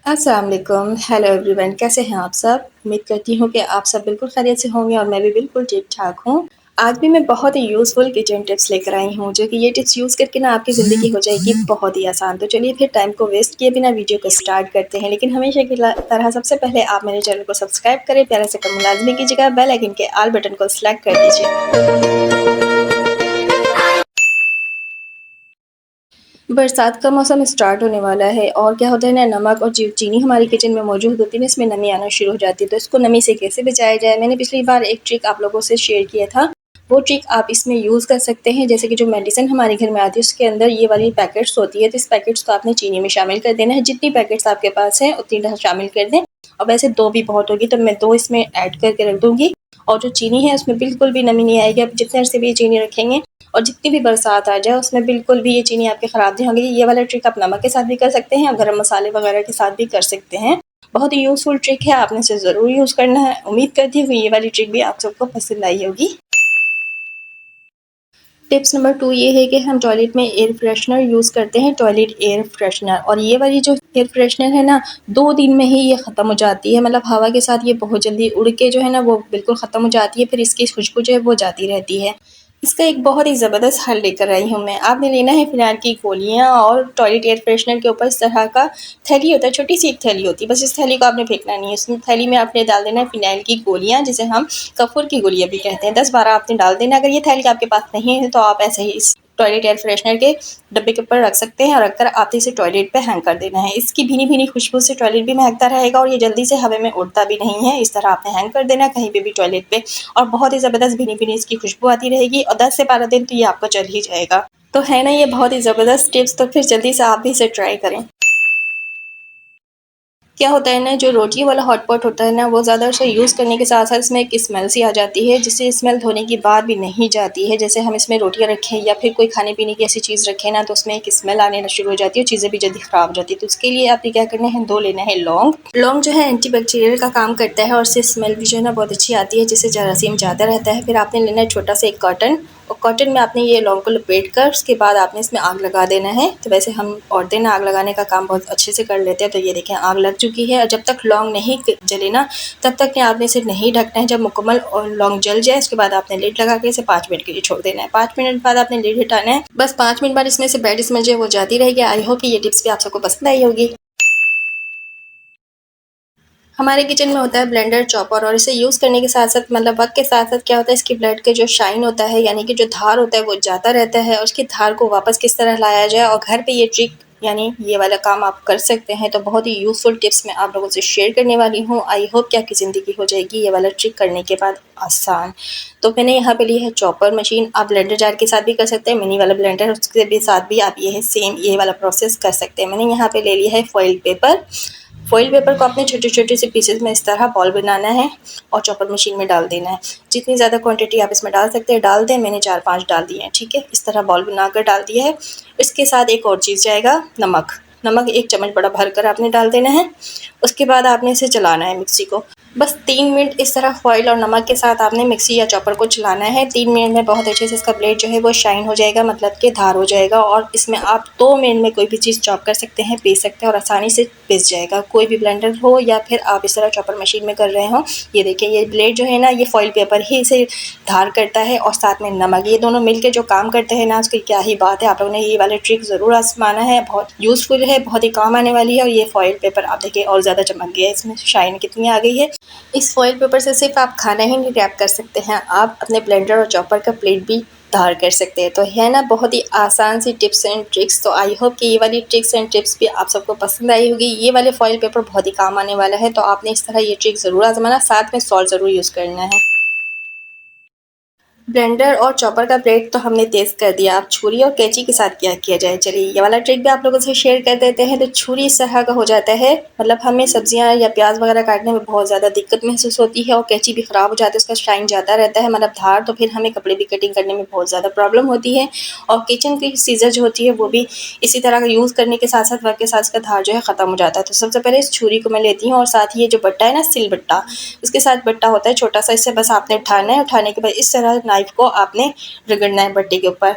अस्सलाम वालेकुम, hello everyone, कैसे हैं आप सब। उम्मीद करती हूँ कि आप सब बिल्कुल खैरियत से होंगे और मैं भी बिल्कुल ठीक ठाक हूँ। आज भी मैं बहुत ही यूज़फुल किचन टिप्स लेकर आई हूँ, जो कि ये टिप्स यूज़ करके ना आपकी ज़िंदगी हो जाएगी बहुत ही आसान। तो चलिए फिर टाइम को वेस्ट किए बिना वीडियो को स्टार्ट करते हैं। लेकिन हमेशा की तरह सबसे पहले आप मेरे चैनल को सब्सक्राइब करें, प्यारे से कमेंट लाजमी कीजिएगा, बेल आइकन के ऑल बटन को सिलेक्ट कर दीजिए। बरसात का मौसम स्टार्ट होने वाला है और क्या होता है ना, नमक और चीनी हमारी किचन में मौजूद होती है ना, इसमें नमी आना शुरू हो जाती है। तो इसको नमी से कैसे बचाया जाए, मैंने पिछली बार एक ट्रिक आप लोगों से शेयर किया था, वो ट्रिक आप इसमें यूज़ कर सकते हैं। जैसे कि जो मेडिसिन हमारे घर में आती है उसके अंदर ये वाली पैकेट्स होती है, तो इस पैकेट्स को आपने चीनी में शामिल कर देना है। जितनी पैकेट्स आपके पास है उतनी शामिल कर दें, और वैसे 2 भी बहुत होगी, तो मैं 2 इसमें ऐड करके रख दूँगी। और जो चीनी है उसमें बिल्कुल भी नमी नहीं आएगी। आप जितने अरसे भी ये चीनी रखेंगे और जितनी भी बरसात आ जाए उसमें बिल्कुल भी ये चीनी आपकी ख़राब नहीं होगी। ये वाला ट्रिक आप नमक के साथ भी कर सकते हैं और गरम मसाले वगैरह के साथ भी कर सकते हैं। बहुत ही यूज़फुल ट्रिक है, आपने इसे ज़रूर यूज़ करना है। उम्मीद करती हूँ ये वाली ट्रिक भी आप सबको पसंद आई होगी। टिप्स नंबर 2 ये है कि हम टॉयलेट में एयर फ्रेशनर यूज़ करते हैं, टॉयलेट एयर फ्रेशनर। और ये वाली जो एयर फ्रेशनर है ना, 2 दिन में ही ये ख़त्म हो जाती है। मतलब हवा के साथ ये बहुत जल्दी उड़ के जो है ना वो बिल्कुल ख़त्म हो जाती है, फिर इसकी खुशबू जो है वो जाती रहती है। इसका एक बहुत ही ज़बरदस्त हल लेकर आई हूँ मैं। आपने लेना है फ़िनाइल की गोलियाँ, और टॉयलेट एयर फ्रेशनर के ऊपर इस तरह का थैली होता है, छोटी सी एक थैली होती है, बस इस थैली को आपने फेंकना नहीं है। उस थैली में आपने डाल देना है फ़िनाइल की गोलियाँ, जिसे हम कपूर की गोलियाँ भी कहते हैं। 10-12 आपने डाल देना। अगर ये थैली आपके पास नहीं है तो आप ऐसे ही इस टॉयलेट एयर फ्रेशनर के डब्बे के ऊपर रख सकते हैं, और रखकर आपने इसे टॉयलेट पे हैंग कर देना है। इसकी भीनी-भीनी खुशबू से टॉयलेट भी महकता रहेगा और ये जल्दी से हवा में उड़ता भी नहीं है। इस तरह आपने हैंग कर देना है कहीं पे भी टॉयलेट पे, और बहुत ही ज़बरदस्त भीनी-भीनी इसकी खुशबू आती रहेगी, और 10 से 12 दिन तो ये आपका चल ही जाएगा। तो है ना ये बहुत ही ज़बरदस्त टिप्स, तो फिर जल्दी से आप भी इसे ट्राई करें। क्या होता है ना, जो रोटी वाला हॉट पॉट होता है ना, वो ज़्यादा उसे यूज़ करने के साथ साथ इसमें एक स्मेल सी आ जाती है, जिससे स्मेल धोने के बाद भी नहीं जाती है। जैसे हम इसमें रोटियां रखें या फिर कोई खाने पीने की ऐसी चीज़ रखें ना, तो उसमें एक स्मेल आने शुरू हो जाती है और चीज़ें भी जल्दी ख़राब हो जाती है। तो उसके लिए आपने क्या करना है, 2 लेना है लौंग। लौंग जो है एंटी बैक्टीरियल का काम करता है और इससे स्मेल भी जो है ना बहुत अच्छी आती है, जिससे जरासीम जाता रहता है। फिर आपने लेना है छोटा सा एक कॉटन, और कॉटन में आपने ये लौंग को लपेट कर उसके बाद आपने इसमें आग लगा देना है। तो वैसे हम औरतें ना आग लगाने का काम बहुत अच्छे से कर लेते हैं। तो ये देखें आग लग चुकी है, और जब तक लौंग नहीं जले ना तब तक आपने इसे नहीं ढकना है। जब मुकम्मल और लौंग जल जाए उसके बाद आपने लिड लगा के इसे 5 मिनट के लिए छोड़ देना है। 5 मिनट बाद आपने लिड हटाना है। बस 5 मिनट बाद इसमें से बैड स्मेल जो है वो जाती रहेगी। आई होप कि ये टिप्स भी आप सबको पसंद आई होगी। हमारे किचन में होता है ब्लेंडर, चॉपर, और इसे यूज़ करने के साथ साथ मतलब वक्त के साथ साथ क्या होता है, इसकी ब्लेड के जो शाइन होता है यानी कि जो धार होता है वो जाता रहता है, और उसकी धार को वापस किस तरह लाया जाए, और घर पे ये ट्रिक यानी ये वाला काम आप कर सकते हैं। तो बहुत ही यूज़फुल टिप्स मैं आप लोगों से शेयर करने वाली हूँ। आई होप कि आपकी ज़िंदगी हो जाएगी ये वाला ट्रिक करने के बाद आसान। तो मैंने यहाँ पे ली है चॉपर मशीन। आप ब्लेंडर जार के साथ भी कर सकते हैं, मिनी वाला ब्लेंडर उसके भी साथ भी आप ये सेम ये वाला प्रोसेस कर सकते हैं। मैंने यहाँ पे ले लिया है फॉइल पेपर। फॉइल पेपर को आपने छोटे-छोटे से पीसेस में इस तरह बॉल बनाना है और चॉपर मशीन में डाल देना है। जितनी ज़्यादा क्वांटिटी आप इसमें डाल सकते हैं डाल दें, मैंने 4-5 डाल दिए हैं, ठीक है। इस तरह बॉल बनाकर डाल दिया है। इसके साथ एक और चीज़ जाएगा, नमक। नमक 1 चम्मच बड़ा भरकर आपने डाल देना है। उसके बाद आपने इसे चलाना है मिक्सी को। बस 3 मिनट इस तरह फॉइल और नमक के साथ आपने मिक्सी या चॉपर को चलाना है। 3 मिनट में बहुत अच्छे से इसका ब्लेड जो है वो शाइन हो जाएगा, मतलब कि धार हो जाएगा, और इसमें आप 2 मिनट में कोई भी चीज़ चॉप कर सकते हैं, पीस सकते हैं, और आसानी से पिस जाएगा। कोई भी ब्लेंडर हो या फिर आप इस तरह चॉपर मशीन में कर रहे हों। ये देखिए ये ब्लेड जो है ना, ये फॉइल पेपर ही इसे धार करता है, और साथ में नमक, ये दोनों मिलके जो काम करते हैं ना, उसकी क्या ही बात है। आप लोगों ने ये वाले ट्रिक ज़रूर आजमाना है, बहुत यूज़फुल है, बहुत ही काम आने वाली है। और ये फॉइल पेपर आप देखिए और ज़्यादा चमक गया है, इसमें शाइन कितनी आ गई है। इस फॉइल पेपर से सिर्फ आप खाना ही नहीं रैप कर सकते हैं, आप अपने ब्लेंडर और चॉपर का प्लेट भी धार कर सकते हैं। तो है ना बहुत ही आसान सी टिप्स एंड ट्रिक्स। तो आई होप कि ये वाली ट्रिक्स एंड टिप्स भी आप सबको पसंद आई होगी। ये वाले फॉइल पेपर बहुत ही काम आने वाला है, तो आपने इस तरह ये ट्रिक ज़रूर आजमाना, साथ में सॉल्ट ज़रूर यूज़ करना है। ब्लेंडर और चॉपर का ब्लेड तो हमने तेज़ कर दिया, अब छुरी और कैंची के साथ क्या किया जाए। चलिए ये वाला ट्रिक भी आप लोगों से शेयर कर देते हैं। तो छुरी इस तरह का हो जाता है, मतलब हमें सब्जियां या प्याज वगैरह काटने में बहुत ज़्यादा दिक्कत महसूस होती है, और कैंची भी ख़राब हो जाती है, उसका शाइन जाता रहता है, मतलब धार, तो फिर हमें कपड़े भी कटिंग करने में बहुत ज़्यादा प्रॉब्लम होती है। और किचन की सीज़र जो होती है वो भी इसी तरह का यूज़ करने के साथ साथ वक्त के साथ इसका धार जो है ख़त्म हो जाता है। तो सबसे पहले इस छुरी को मैं लेती हूँ, और साथ ही ये जो बट्टा है ना, सिल बट्टा, इसके साथ बट्टा होता है छोटा सा, इससे बस आपने उठाना है। उठाने के बाद इस तरह नाइफ़ को आपने रगड़ना है बट्टे के ऊपर।